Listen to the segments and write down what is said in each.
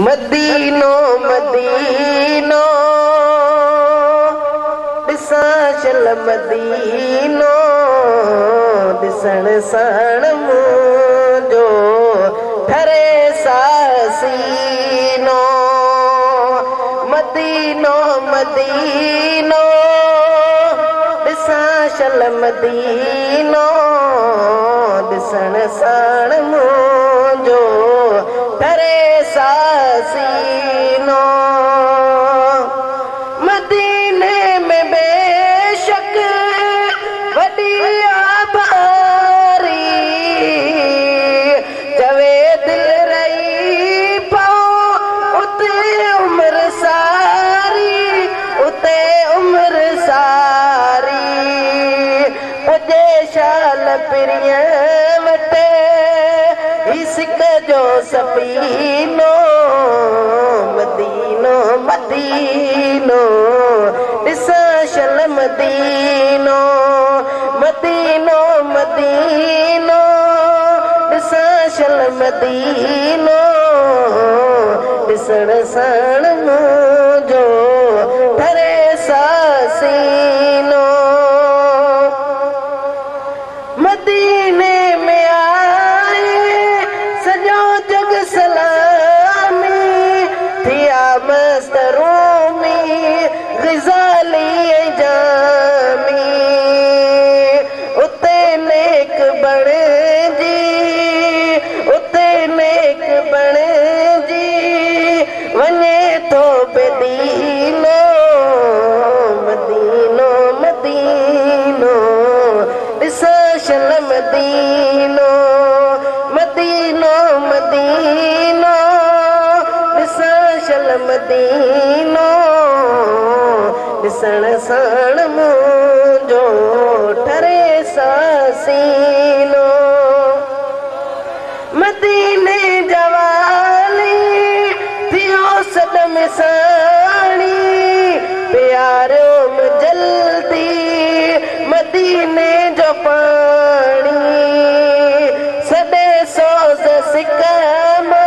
मदीनो मदीनो ॾिसां चल मदीनो ॾिसण साण मुंहिंजो ठरे सासीनो मदीनो मदीनो ॾिसां चल मदीनो ॾिसण साण मुंहिंजो ठरे सासीनो मदीने में बेशक वॾी आबारी चवे दिल रही पाओ उते उम्र सारी उते उम्र सारी पुजे शाल पिरिय वटे इश्क जो सपीनो मदीनो मदीनो ॾिसां चल मदीनो मदीनो मदीनो ॾिसां चल मदीनो ॾिसण साण मुंहिंजो ठरे सासीनो मदीने में आए सॼो जग सलामी थिया मस्त रूमी ग़ज़ाली जामी उते नेक बणिजी उते नेक बणिजी वञे थो बेदीनो मदीनो मदीनो ॾिसां चल मदीनो मदीनो मदीनो ॾिसां चल मदीनो ॾिसण साण मुंहिंजो ठरे सासीनो मदीने जवाली थियो सदम साणी प्यारो जल्दी मदीने जो पाणी सॾे सोज़ सिकमा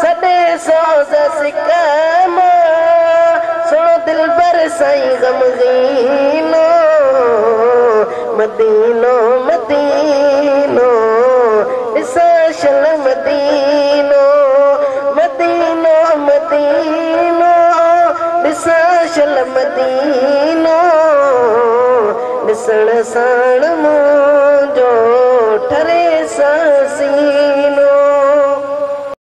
सॾे सोज़ सिकमा सुनो दिल बर साईं गमगीनो मदीनो मदीनो ॾिसां चल मदीनो मदीनो मदीनो ॾिसां चल मदीनो ॾिसण साण